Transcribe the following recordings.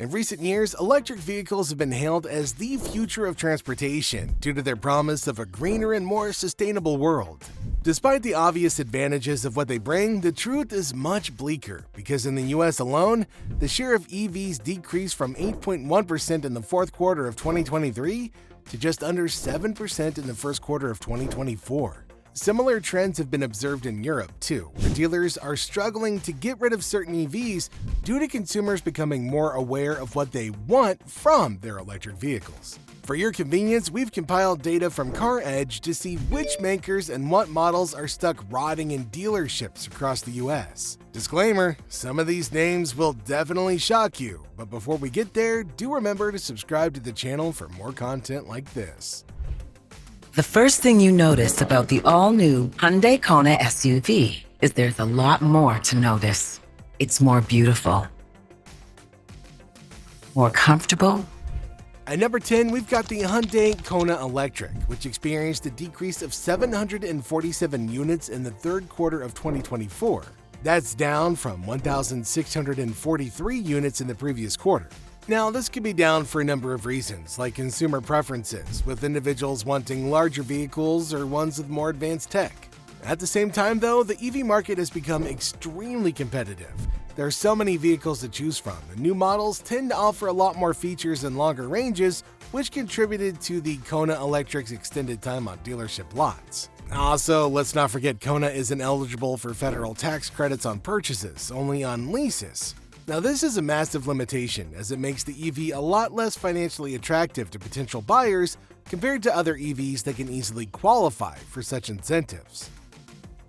In recent years, electric vehicles have been hailed as the future of transportation due to their promise of a greener and more sustainable world. Despite the obvious advantages of what they bring, the truth is much bleaker because in the US alone, the share of EVs decreased from 8.1% in the fourth quarter of 2023 to just under 7% in the first quarter of 2024. Similar trends have been observed in Europe, too, where dealers are struggling to get rid of certain EVs due to consumers becoming more aware of what they want from their electric vehicles. For your convenience, we've compiled data from CarEdge to see which makers and what models are stuck rotting in dealerships across the US. Disclaimer, some of these names will definitely shock you, but before we get there, do remember to subscribe to the channel for more content like this. The first thing you notice about the all-new Hyundai Kona SUV is there's a lot more to notice. It's more beautiful, more comfortable. At number 10, we've got the Hyundai Kona Electric, which experienced a decrease of 747 units in the third quarter of 2024. That's down from 1,643 units in the previous quarter. Now, this could be down for a number of reasons, like consumer preferences, with individuals wanting larger vehicles or ones with more advanced tech. At the same time, though, the EV market has become extremely competitive. There are so many vehicles to choose from, and new models tend to offer a lot more features and longer ranges, which contributed to the Kona Electric's extended time on dealership lots. Also, let's not forget Kona isn't eligible for federal tax credits on purchases, only on leases. Now, this is a massive limitation as it makes the EV a lot less financially attractive to potential buyers compared to other EVs that can easily qualify for such incentives.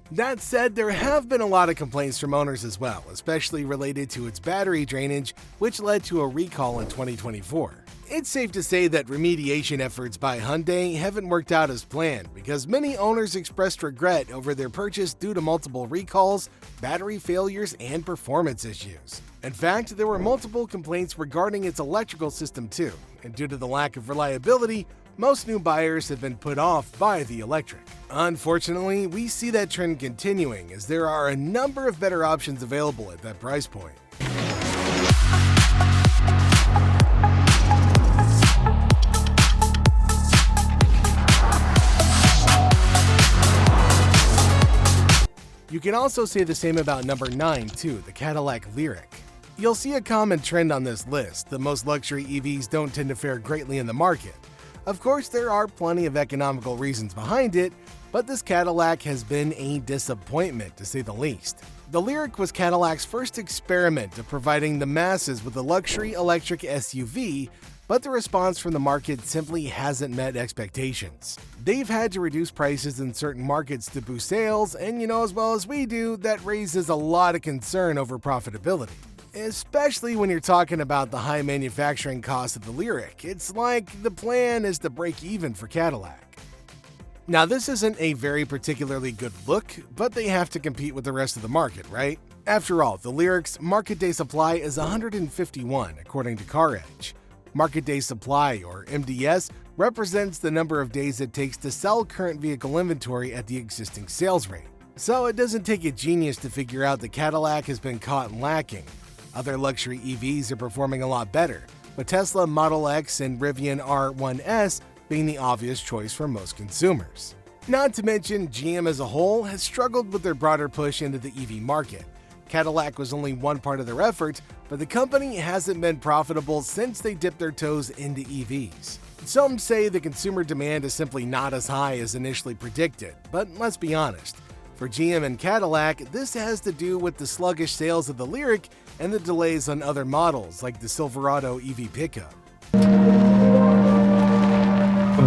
That said, there have been a lot of complaints from owners as well, especially related to its battery drainage, which led to a recall in 2024. It's safe to say that remediation efforts by Hyundai haven't worked out as planned because many owners expressed regret over their purchase due to multiple recalls, battery failures, and performance issues. In fact, there were multiple complaints regarding its electrical system too, and due to the lack of reliability, most new buyers have been put off by the electric. Unfortunately, we see that trend continuing as there are a number of better options available at that price point. You can also say the same about number 9 too, the Cadillac Lyriq. You'll see a common trend on this list that most luxury EVs don't tend to fare greatly in the market. Of course, there are plenty of economical reasons behind it, but this Cadillac has been a disappointment to say the least. The Lyriq was Cadillac's first experiment of providing the masses with a luxury electric SUV, but the response from the market simply hasn't met expectations. They've had to reduce prices in certain markets to boost sales, and you know as well as we do, that raises a lot of concern over profitability. Especially when you're talking about the high manufacturing cost of the Lyriq, it's like the plan is to break even for Cadillac. Now, this isn't a very particularly good look, but they have to compete with the rest of the market, right? After all, the Lyriq's market day supply is 151, according to CarEdge. Market day supply, or MDS, represents the number of days it takes to sell current vehicle inventory at the existing sales rate. So it doesn't take a genius to figure out that Cadillac has been caught lacking. Other luxury EVs are performing a lot better, with Tesla Model X and Rivian R1S being the obvious choice for most consumers. Not to mention, GM as a whole has struggled with their broader push into the EV market. Cadillac was only one part of their effort, but the company hasn't been profitable since they dipped their toes into EVs. Some say the consumer demand is simply not as high as initially predicted, but let's be honest. For GM and Cadillac, this has to do with the sluggish sales of the Lyriq and the delays on other models like the Silverado EV pickup.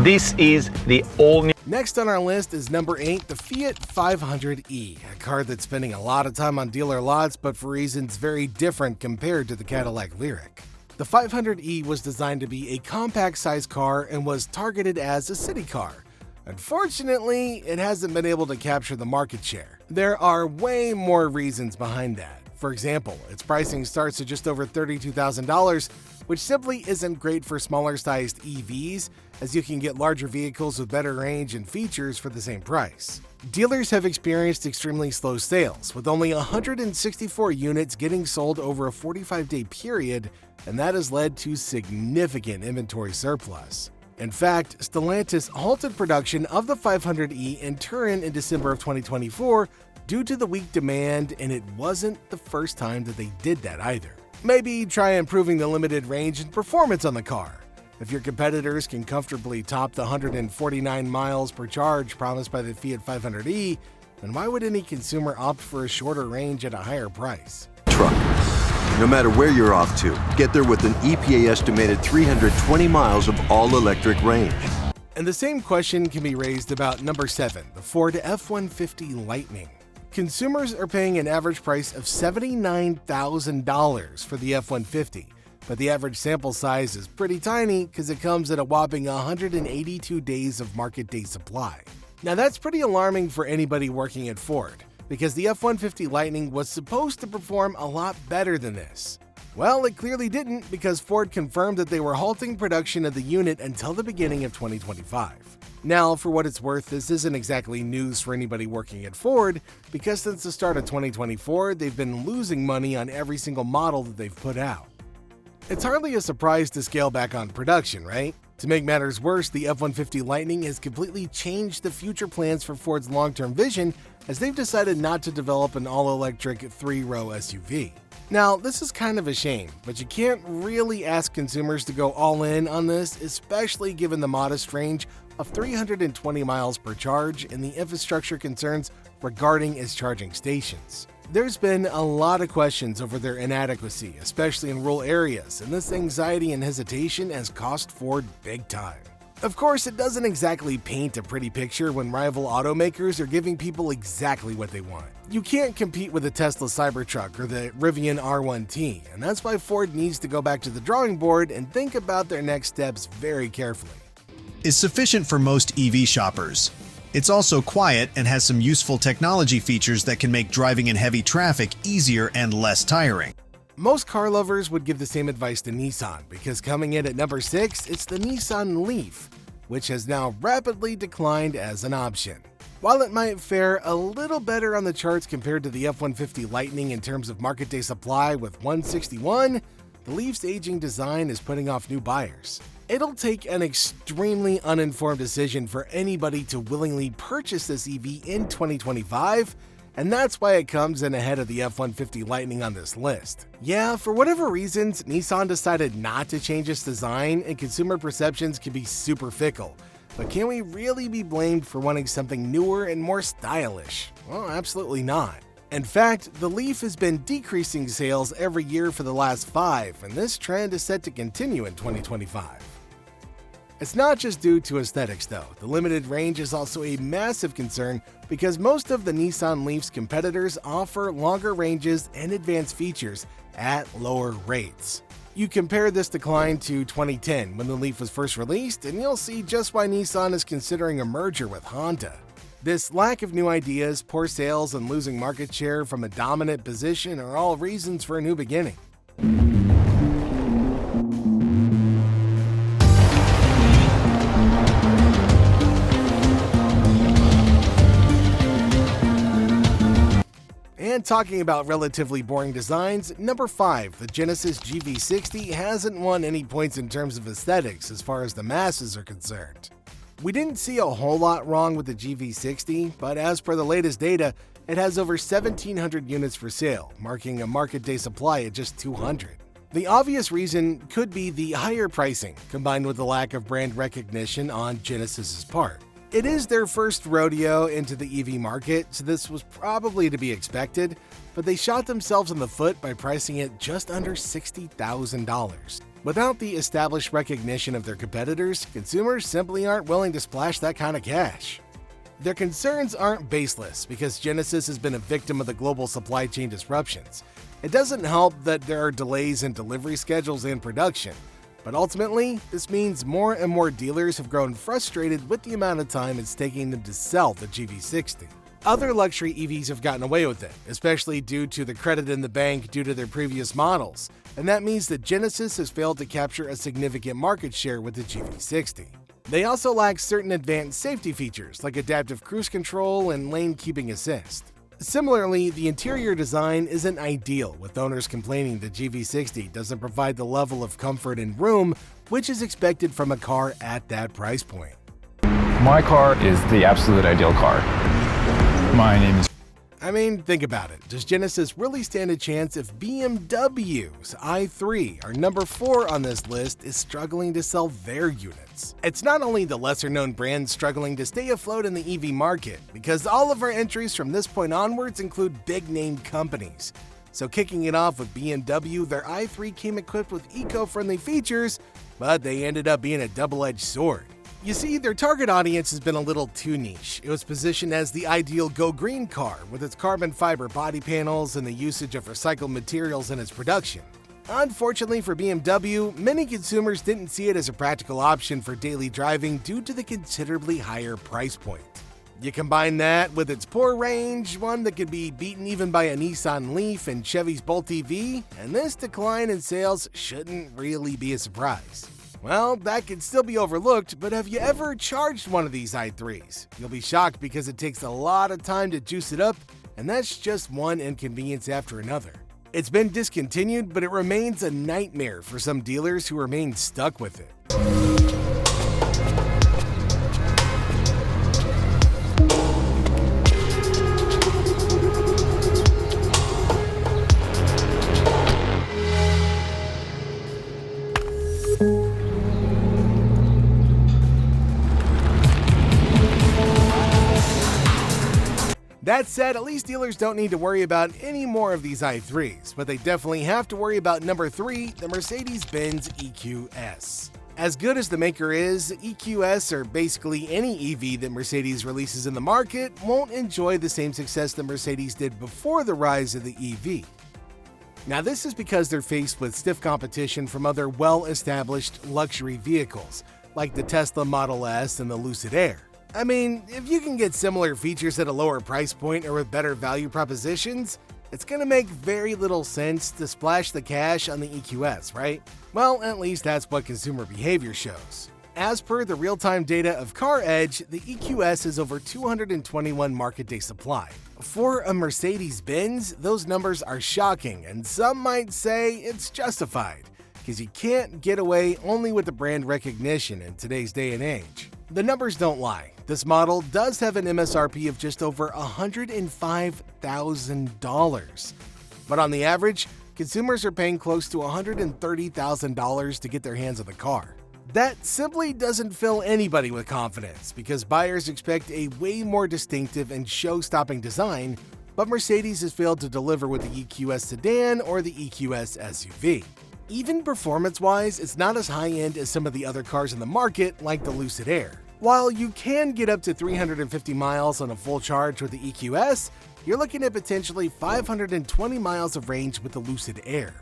This is the all-new. Next on our list is number 8, the Fiat 500e, a car that's spending a lot of time on dealer lots but for reasons very different compared to the Cadillac Lyriq. The 500e was designed to be a compact-sized car and was targeted as a city car. Unfortunately, it hasn't been able to capture the market share. There are way more reasons behind that. For example, its pricing starts at just over $32,000, which simply isn't great for smaller-sized EVs, as you can get larger vehicles with better range and features for the same price. Dealers have experienced extremely slow sales, with only 164 units getting sold over a 45-day period, and that has led to significant inventory surplus. In fact, Stellantis halted production of the 500e in Turin in December of 2024 due to the weak demand, and it wasn't the first time that they did that either. Maybe try improving the limited range and performance on the car. If your competitors can comfortably top the 149 miles per charge promised by the Fiat 500e, then why would any consumer opt for a shorter range at a higher price? Truck. No matter where you're off to, get there with an EPA-estimated 320 miles of all-electric range. And the same question can be raised about number 7, the Ford F-150 Lightning. Consumers are paying an average price of $79,000 for the F-150, but the average sample size is pretty tiny because it comes at a whopping 182 days of market day supply. Now that's pretty alarming for anybody working at Ford, because the F-150 Lightning was supposed to perform a lot better than this. Well, it clearly didn't, because Ford confirmed that they were halting production of the unit until the beginning of 2025. Now, for what it's worth, this isn't exactly news for anybody working at Ford, because since the start of 2024, they've been losing money on every single model that they've put out. It's hardly a surprise to scale back on production, right? To make matters worse, the F-150 Lightning has completely changed the future plans for Ford's long-term vision, as they've decided not to develop an all-electric 3-row SUV. Now, this is kind of a shame, but you can't really ask consumers to go all in on this, especially given the modest range of 320 miles per charge and the infrastructure concerns regarding its charging stations. There's been a lot of questions over their inadequacy, especially in rural areas, and this anxiety and hesitation has cost Ford big time. Of course, it doesn't exactly paint a pretty picture when rival automakers are giving people exactly what they want. You can't compete with the Tesla Cybertruck or the Rivian R1T, and that's why Ford needs to go back to the drawing board and think about their next steps very carefully. Is sufficient for most EV shoppers. It's also quiet and has some useful technology features that can make driving in heavy traffic easier and less tiring. Most car lovers would give the same advice to Nissan, because coming in at number 6, it's the Nissan Leaf, which has now rapidly declined as an option. While it might fare a little better on the charts compared to the F-150 Lightning in terms of market day supply with 161, the Leaf's aging design is putting off new buyers. It'll take an extremely uninformed decision for anybody to willingly purchase this EV in 2025, and that's why it comes in ahead of the F-150 Lightning on this list. Yeah, for whatever reasons, Nissan decided not to change its design, and consumer perceptions can be super fickle. But can we really be blamed for wanting something newer and more stylish? Well, absolutely not. In fact, the Leaf has been decreasing sales every year for the last 5, and this trend is set to continue in 2025. It's not just due to aesthetics though. The limited range is also a massive concern, because most of the Nissan Leaf's competitors offer longer ranges and advanced features at lower rates. You compare this decline to 2010 when the Leaf was first released, and you'll see just why Nissan is considering a merger with Honda. This lack of new ideas, poor sales, and losing market share from a dominant position are all reasons for a new beginning. And talking about relatively boring designs, number 5, the Genesis GV60 hasn't won any points in terms of aesthetics as far as the masses are concerned. We didn't see a whole lot wrong with the GV60, but as per the latest data, it has over 1,700 units for sale, marking a market day supply at just 200. The obvious reason could be the higher pricing, combined with the lack of brand recognition on Genesis's part. It is their first rodeo into the EV market, so this was probably to be expected, but they shot themselves in the foot by pricing it just under $60,000. Without the established recognition of their competitors, consumers simply aren't willing to splash that kind of cash. Their concerns aren't baseless, because Genesis has been a victim of the global supply chain disruptions. It doesn't help that there are delays in delivery schedules and production, but ultimately, this means more and more dealers have grown frustrated with the amount of time it's taking them to sell the GV60. Other luxury EVs have gotten away with it, especially due to the credit in the bank due to their previous models, and that means that Genesis has failed to capture a significant market share with the GV60. They also lack certain advanced safety features like adaptive cruise control and lane keeping assist. Similarly, the interior design isn't ideal, with owners complaining the GV60 doesn't provide the level of comfort and room which is expected from a car at that price point. My car is the absolute ideal car. My name is... I mean, think about it. Does Genesis really stand a chance if BMW's i3, our number 4 on this list, is struggling to sell their units? It's not only the lesser-known brands struggling to stay afloat in the EV market, because all of our entries from this point onwards include big-name companies. So kicking it off with BMW, their i3 came equipped with eco-friendly features, but they ended up being a double-edged sword. You see, their target audience has been a little too niche. It was positioned as the ideal go green car with its carbon fiber body panels and the usage of recycled materials in its production. Unfortunately for BMW, many consumers didn't see it as a practical option for daily driving due to the considerably higher price point. You combine that with its poor range, one that could be beaten even by a Nissan Leaf and Chevy's Bolt EV, and this decline in sales shouldn't really be a surprise. Well, that can still be overlooked, but have you ever charged one of these i3s? You'll be shocked because it takes a lot of time to juice it up, and that's just one inconvenience after another. It's been discontinued, but it remains a nightmare for some dealers who remain stuck with it. That said, at least dealers don't need to worry about any more of these i3s, but they definitely have to worry about number 3, the Mercedes-Benz EQS. As good as the maker is, EQS, or basically any EV that Mercedes releases in the market, won't enjoy the same success that Mercedes did before the rise of the EV. Now this is because they're faced with stiff competition from other well-established luxury vehicles, like the Tesla Model S and the Lucid Air. I mean, if you can get similar features at a lower price point or with better value propositions, it's gonna make very little sense to splash the cash on the EQS, right? Well, at least that's what consumer behavior shows. As per the real-time data of CarEdge, the EQS has over 221 market day supply. For a Mercedes-Benz, those numbers are shocking, and some might say it's justified, because you can't get away only with the brand recognition in today's day and age. The numbers don't lie. This model does have an MSRP of just over $105,000. But on the average, consumers are paying close to $130,000 to get their hands on the car. That simply doesn't fill anybody with confidence because buyers expect a way more distinctive and show-stopping design, but Mercedes has failed to deliver with the EQS sedan or the EQS SUV. Even performance-wise, it's not as high-end as some of the other cars in the market, like the Lucid Air. While you can get up to 350 miles on a full charge with the EQS, you're looking at potentially 520 miles of range with the Lucid Air.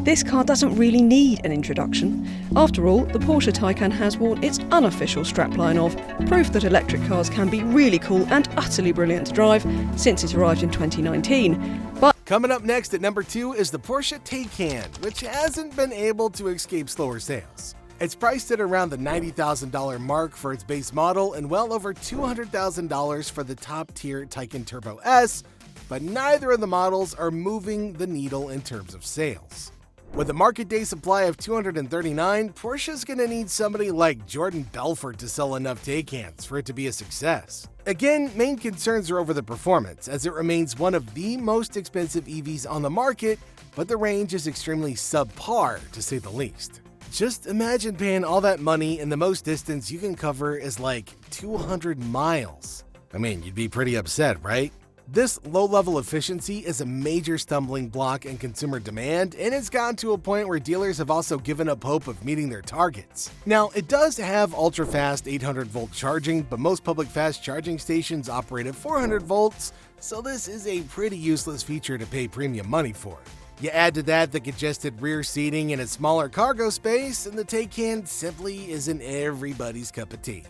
This car doesn't really need an introduction. After all, the Porsche Taycan has worn its unofficial strapline of proof that electric cars can be really cool and utterly brilliant to drive since it arrived in 2019. But coming up next at number 2 is the Porsche Taycan, which hasn't been able to escape slower sales. It's priced at around the $90,000 mark for its base model and well over $200,000 for the top-tier Taycan Turbo S, but neither of the models are moving the needle in terms of sales. With a market day supply of 239, Porsche's gonna need somebody like Jordan Belfort to sell enough Taycans for it to be a success. Again, main concerns are over the performance, as it remains one of the most expensive EVs on the market, but the range is extremely subpar, to say the least. Just imagine paying all that money and the most distance you can cover is like 200 miles. I mean, you'd be pretty upset, right? This low-level efficiency is a major stumbling block in consumer demand, and it's gotten to a point where dealers have also given up hope of meeting their targets. Now, it does have ultra-fast 800-volt charging, but most public fast charging stations operate at 400 volts, so this is a pretty useless feature to pay premium money for. You add to that the congested rear seating and a smaller cargo space, and the Taycan simply isn't everybody's cup of tea.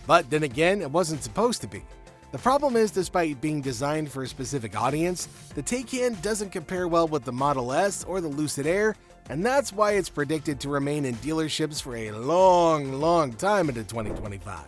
But then again, it wasn't supposed to be. The problem is, despite being designed for a specific audience, the Taycan doesn't compare well with the Model S or the Lucid Air, and that's why it's predicted to remain in dealerships for a long time into 2025.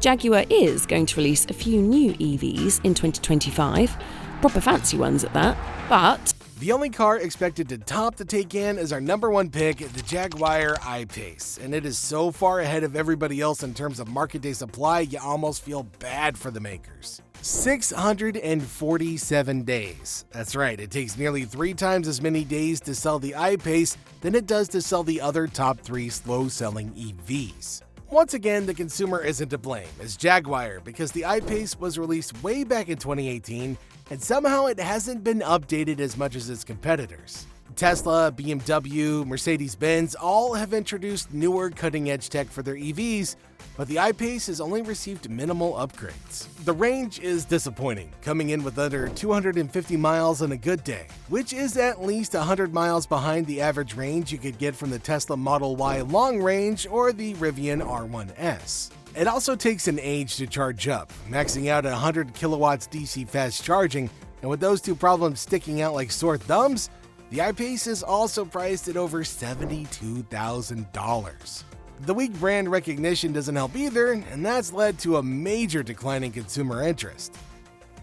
Jaguar is going to release a few new EVs in 2025, proper fancy ones at that, but the only car expected to top the Taycan is our #1 pick, the Jaguar I-Pace, and it is so far ahead of everybody else in terms of market day supply, you almost feel bad for the makers. 647 days. That's right, it takes nearly 3 times as many days to sell the I-Pace than it does to sell the other top 3 slow-selling EVs. Once again, the consumer isn't to blame, it's Jaguar, because the I-Pace was released way back in 2018, and somehow it hasn't been updated as much as its competitors. Tesla, BMW, Mercedes-Benz all have introduced newer cutting-edge tech for their EVs, but the I-Pace has only received minimal upgrades. The range is disappointing, coming in with under 250 miles on a good day, which is at least 100 miles behind the average range you could get from the Tesla Model Y long range or the Rivian R1S. It also takes an age to charge up, maxing out at 100 kilowatts DC fast charging, and with those two problems sticking out like sore thumbs, the I-Pace is also priced at over $72,000. The weak brand recognition doesn't help either, and that's led to a major decline in consumer interest.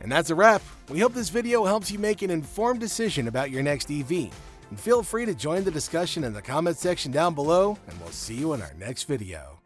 And that's a wrap. We hope this video helps you make an informed decision about your next EV. And feel free to join the discussion in the comment section down below, and we'll see you in our next video.